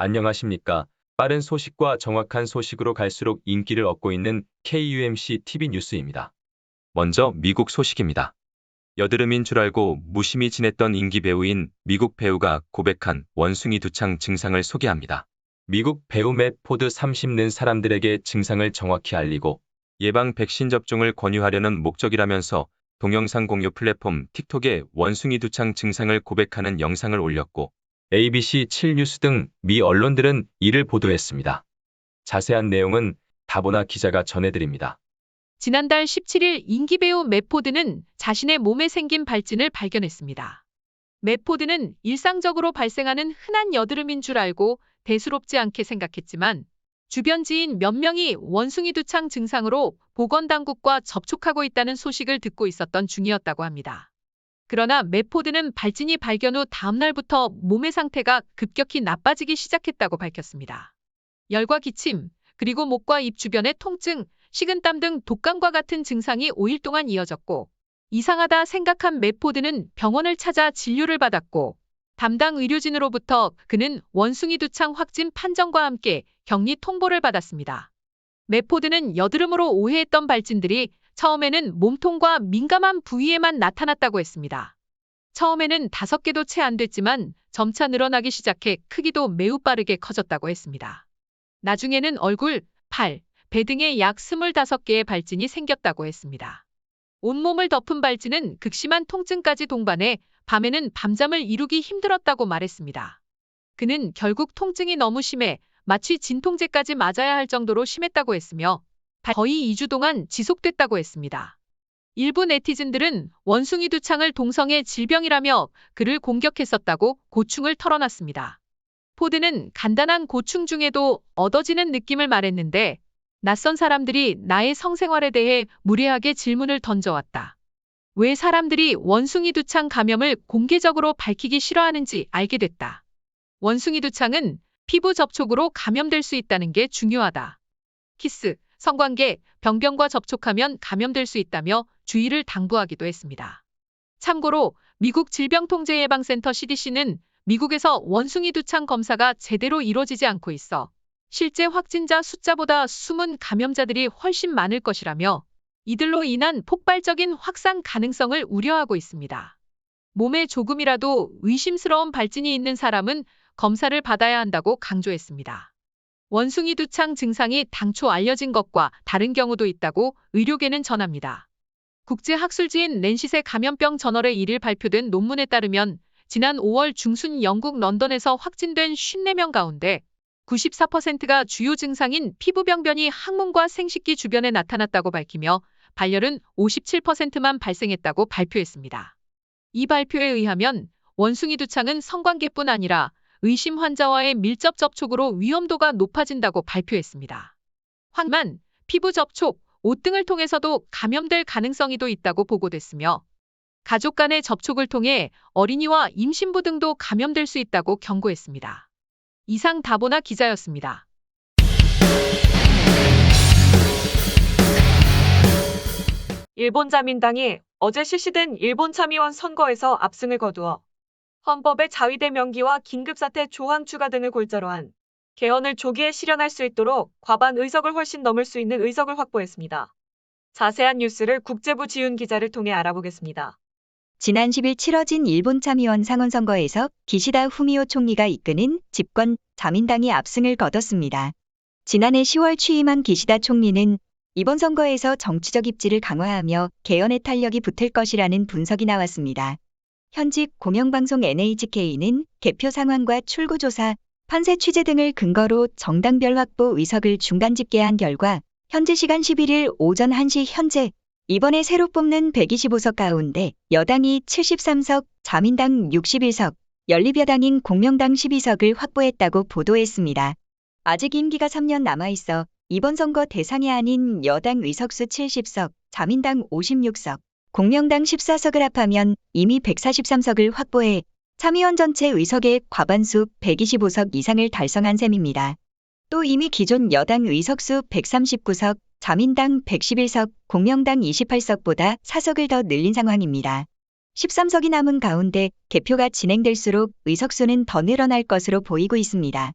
안녕하십니까. 빠른 소식과 정확한 소식으로 갈수록 인기를 얻고 있는 KUMC TV 뉴스입니다. 먼저 미국 소식입니다. 여드름인 줄 알고 무심히 지냈던 인기 배우인 미국 배우가 고백한 원숭이 두창 증상을 소개합니다. 미국 배우 맷 포드 30는 사람들에게 증상을 정확히 알리고 예방 백신 접종을 권유하려는 목적이라면서 동영상 공유 플랫폼 틱톡에 원숭이 두창 증상을 고백하는 영상을 올렸고 ABC 7뉴스 등 미 언론들은 이를 보도했습니다. 자세한 내용은 다보나 기자가 전해드립니다. 지난달 17일 인기 배우 맷 포드는 자신의 몸에 생긴 발진을 발견했습니다. 맷 포드는 일상적으로 발생하는 흔한 여드름인 줄 알고 대수롭지 않게 생각했지만 주변 지인 몇 명이 원숭이 두창 증상으로 보건당국과 접촉하고 있다는 소식을 듣고 있었던 중이었다고 합니다. 그러나 맷 포드는 발진이 발견 후 다음 날부터 몸의 상태가 급격히 나빠지기 시작했다고 밝혔습니다. 열과 기침, 그리고 목과 입 주변의 통증, 식은땀 등 독감과 같은 증상이 5일 동안 이어졌고 이상하다 생각한 맷 포드는 병원을 찾아 진료를 받았고 담당 의료진으로부터 그는 원숭이 두창 확진 판정과 함께 격리 통보를 받았습니다. 맷 포드는 여드름으로 오해했던 발진들이 처음에는 몸통과 민감한 부위에만 나타났다고 했습니다. 처음에는 5개도 채 안 됐지만 점차 늘어나기 시작해 크기도 매우 빠르게 커졌다고 했습니다. 나중에는 얼굴, 팔, 배 등에 약 25개의 발진이 생겼다고 했습니다. 온몸을 덮은 발진은 극심한 통증까지 동반해 밤에는 밤잠을 이루기 힘들었다고 말했습니다. 그는 결국 통증이 너무 심해 마치 진통제까지 맞아야 할 정도로 심했다고 했으며 거의 2주 동안 지속됐다고 했습니다. 일부 네티즌들은 원숭이 두창을 동성애 질병이라며 그를 공격했었다고 고충을 털어놨습니다. 포드는 간단한 고충 중에도 얻어지는 느낌을 말했는데 낯선 사람들이 나의 성생활에 대해 무례하게 질문을 던져왔다. 왜 사람들이 원숭이 두창 감염을 공개적으로 밝히기 싫어하는지 알게 됐다. 원숭이 두창은 피부 접촉으로 감염될 수 있다는 게 중요하다. 키스, 성관계, 병변과 접촉하면 감염될 수 있다며 주의를 당부하기도 했습니다. 참고로 미국 질병통제예방센터 CDC는 미국에서 원숭이 두창 검사가 제대로 이루어지지 않고 있어 실제 확진자 숫자보다 숨은 감염자들이 훨씬 많을 것이라며 이들로 인한 폭발적인 확산 가능성을 우려하고 있습니다. 몸에 조금이라도 의심스러운 발진이 있는 사람은 검사를 받아야 한다고 강조했습니다. 원숭이 두창 증상이 당초 알려진 것과 다른 경우도 있다고 의료계는 전합니다. 국제학술지인 랜시셋 감염병 저널에 1일 발표된 논문에 따르면 지난 5월 중순 영국 런던에서 확진된 54명 가운데 94%가 주요 증상인 피부병변이 항문과 생식기 주변에 나타났다고 밝히며 발열은 57%만 발생했다고 발표했습니다. 이 발표에 의하면 원숭이 두창은 성관계뿐 아니라 의심 환자와의 밀접 접촉으로 위험도가 높아진다고 발표했습니다. 하지만 피부 접촉, 옷 등을 통해서도 감염될 가능성이 또 있다고 보고됐으며 가족 간의 접촉을 통해 어린이와 임신부 등도 감염될 수 있다고 경고했습니다. 이상 다보나 기자였습니다. 일본 자민당이 어제 실시된 일본 참의원 선거에서 압승을 거두어 헌법의 자위대 명기와 긴급사태 조항 추가 등을 골자로 한 개헌을 조기에 실현할 수 있도록 과반 의석을 훨씬 넘을 수 있는 의석을 확보했습니다. 자세한 뉴스를 국제부 지훈 기자를 통해 알아보겠습니다. 지난 10일 치러진 일본 참의원 상원선거에서 기시다 후미오 총리가 이끄는 집권 자민당이 압승을 거뒀습니다. 지난해 10월 취임한 기시다 총리는 이번 선거에서 정치적 입지를 강화하며 개헌의 탄력이 붙을 것이라는 분석이 나왔습니다. 현직 공영방송 NHK는 개표 상황과 출구조사, 판세 취재 등을 근거로 정당별 확보 의석을 중간 집계한 결과 현지 시간 11일 오전 1시 현재 이번에 새로 뽑는 125석 가운데 여당이 73석, 자민당 61석, 연립여당인 공명당 12석을 확보했다고 보도했습니다. 아직 임기가 3년 남아있어 이번 선거 대상이 아닌 여당 의석수 70석, 자민당 56석, 공명당 14석을 합하면 이미 143석을 확보해 참의원 전체 의석의 과반수 125석 이상을 달성한 셈입니다. 또 이미 기존 여당 의석수 139석, 자민당 111석, 공명당 28석보다 4석을 더 늘린 상황입니다. 13석이 남은 가운데 개표가 진행될수록 의석수는 더 늘어날 것으로 보이고 있습니다.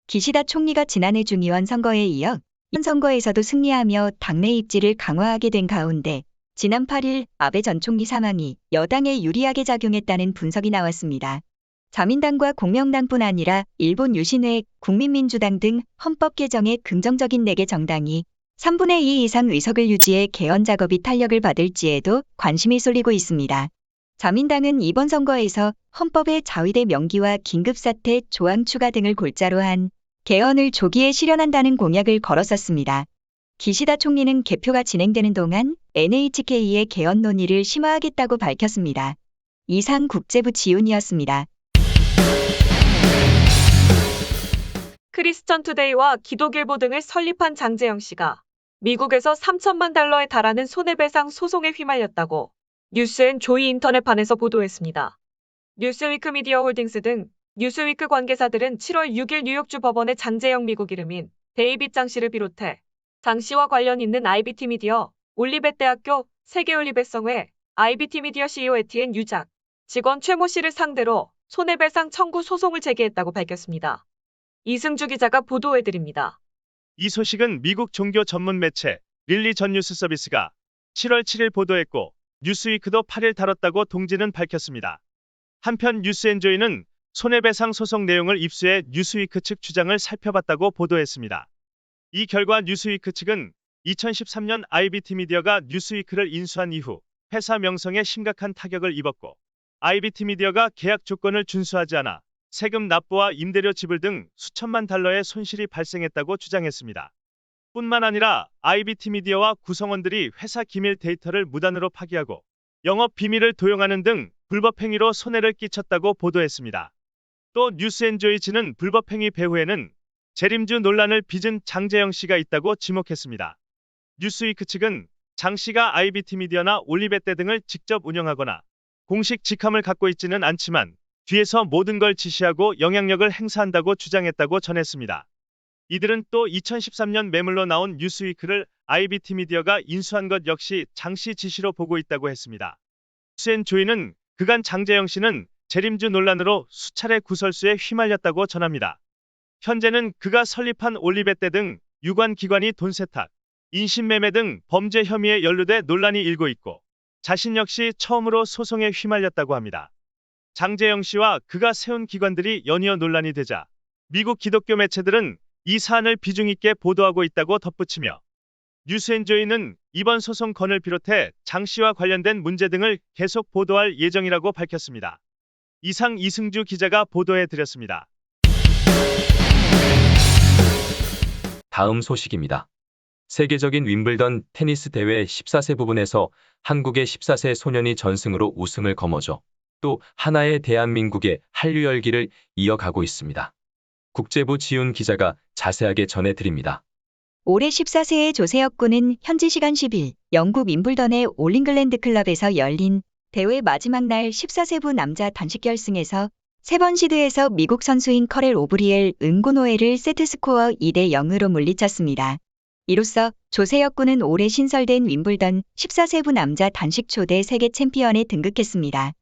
기시다 총리가 지난해 중의원 선거에 이어 이번 선거에서도 승리하며 당내 입지를 강화하게 된 가운데 지난 8일 아베 전 총리 사망이 여당에 유리하게 작용했다는 분석이 나왔습니다. 자민당과 공명당뿐 아니라 일본 유신회, 국민민주당 등 헌법 개정에 긍정적인 4개 정당이 3분의 2 이상 의석을 유지해 개헌 작업이 탄력을 받을지에도 관심이 쏠리고 있습니다. 자민당은 이번 선거에서 헌법의 자위대 명기와 긴급사태 조항 추가 등을 골자로 한 개헌을 조기에 실현한다는 공약을 걸었었습니다. 기시다 총리는 개표가 진행되는 동안 NHK의 개헌 논의를 심화하겠다고 밝혔습니다. 이상 국제부 지훈이었습니다. 크리스천 투데이와 기독일보 등을 설립한 장제영 씨가 미국에서 3천만 달러에 달하는 손해배상 소송에 휘말렸다고 뉴스앤 조이 인터넷판에서 보도했습니다. 뉴스위크 미디어 홀딩스 등 뉴스위크 관계사들은 7월 6일 뉴욕주 법원에 장제영 미국 이름인 데이빗 장 씨를 비롯해 장 씨와 관련 있는 IBT 미디어, 올리벳 대학교, 세계올리벳성회, IBT 미디어 CEO 에티엔 유작, 직원 최모 씨를 상대로 손해배상 청구 소송을 제기했다고 밝혔습니다. 이승주 기자가 보도해드립니다. 이 소식은 미국 종교 전문 매체 릴리 전 뉴스 서비스가 7월 7일 보도했고 뉴스위크도 8일 다뤘다고 동지는 밝혔습니다. 한편 뉴스앤조이는 손해배상 소송 내용을 입수해 뉴스위크 측 주장을 살펴봤다고 보도했습니다. 이 결과 뉴스위크 측은 2013년 IBT 미디어가 뉴스위크를 인수한 이후 회사 명성에 심각한 타격을 입었고 IBT 미디어가 계약 조건을 준수하지 않아 세금 납부와 임대료 지불 등 수천만 달러의 손실이 발생했다고 주장했습니다. 뿐만 아니라 IBT 미디어와 구성원들이 회사 기밀 데이터를 무단으로 파기하고 영업 비밀을 도용하는 등 불법 행위로 손해를 끼쳤다고 보도했습니다. 또 뉴스앤조이지는 불법 행위 배후에는 재림주 논란을 빚은 장제영 씨가 있다고 지목했습니다. 뉴스위크 측은 장 씨가 IBT 미디어나 올리벳대 등을 직접 운영하거나 공식 직함을 갖고 있지는 않지만 뒤에서 모든 걸 지시하고 영향력을 행사한다고 주장했다고 전했습니다. 이들은 또 2013년 매물로 나온 뉴스위크를 IBT 미디어가 인수한 것 역시 장 씨 지시로 보고 있다고 했습니다. 뉴스앤조이는 그간 장제영 씨는 재림주 논란으로 수차례 구설수에 휘말렸다고 전합니다. 현재는 그가 설립한 올리벳대 등 유관 기관이 돈 세탁, 인신매매 등 범죄 혐의에 연루돼 논란이 일고 있고 자신 역시 처음으로 소송에 휘말렸다고 합니다. 장제영 씨와 그가 세운 기관들이 연이어 논란이 되자 미국 기독교 매체들은 이 사안을 비중 있게 보도하고 있다고 덧붙이며 뉴스앤조이는 이번 소송 건을 비롯해 장 씨와 관련된 문제 등을 계속 보도할 예정이라고 밝혔습니다. 이상 이승주 기자가 보도해드렸습니다. 다음 소식입니다. 세계적인 윈블던 테니스 대회 14세 부분에서 한국의 14세 소년이 전승으로 우승을 거머쥐어 또 하나의 대한민국의 한류 열기를 이어가고 있습니다. 국제부 지훈 기자가 자세하게 전해드립니다. 올해 14세의 조세혁 군은 현지 시간 10일 영국 윈블던의 올잉글랜드 클럽에서 열린 대회 마지막 날 14세부 남자 단식 결승에서 3번 시드에서 미국 선수인 커렐 오브리엘 은고노에를 세트스코어 2대 0으로 물리쳤습니다. 이로써 조세혁 군은 올해 신설된 윈블던 14세부 남자 단식 초대 세계 챔피언에 등극했습니다.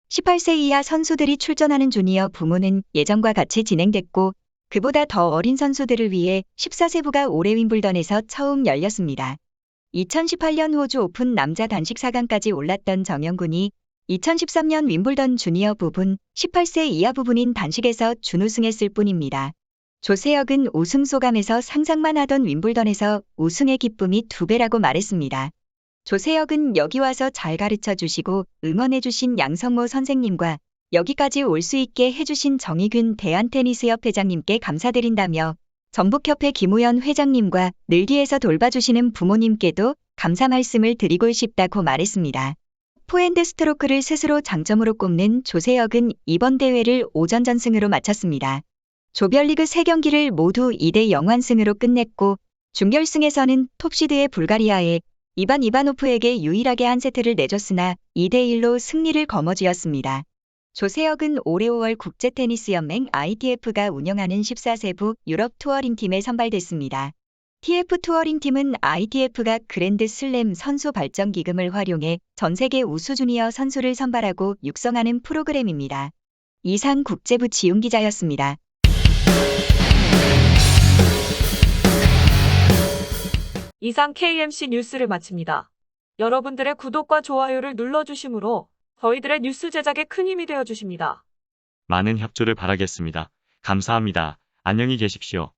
18세 이하 선수들이 출전하는 주니어 부문은 예전과 같이 진행됐고 그보다 더 어린 선수들을 위해 14세부가 올해 윈블던에서 처음 열렸습니다. 2018년 호주 오픈 남자 단식 4강까지 올랐던 정영군이 2013년 윈블던 주니어 부분 18세 이하 부분인 단식에서 준우승했을 뿐입니다. 조세혁은 우승 소감에서 상상만 하던 윈블던에서 우승의 기쁨이 2배라고 말했습니다. 조세혁은 여기 와서 잘 가르쳐 주시고 응원해 주신 양성모 선생님과 여기까지 올 수 있게 해주신 정희균 대한테니스협 회장님께 감사드린다며 전북협회 김우현 회장님과 늘 뒤에서 돌봐주시는 부모님께도 감사 말씀을 드리고 싶다고 말했습니다. 포핸드 스트로크를 스스로 장점으로 꼽는 조세혁은 이번 대회를 오전 전승으로 마쳤습니다. 조별리그 3경기를 모두 2대 0완승으로 끝냈고 준결승에서는 톱시드의 불가리아의 이반 이바노프에게 유일하게 한 세트를 내줬으나 2대 1로 승리를 거머쥐었습니다. 조세혁은 올해 5월 국제테니스연맹 ITF가 운영하는 14세부 유럽 투어링 팀에 선발됐습니다. TF 투어링 팀은 ITF가 그랜드 슬램 선수 발전 기금을 활용해 전 세계 우수 주니어 선수를 선발하고 육성하는 프로그램입니다. 이상 국제부 지훈 기자였습니다. 이상 KMC 뉴스를 마칩니다. 여러분들의 구독과 좋아요를 눌러주시므로 저희들의 뉴스 제작에 큰 힘이 되어 주십니다. 많은 협조를 바라겠습니다. 감사합니다. 안녕히 계십시오.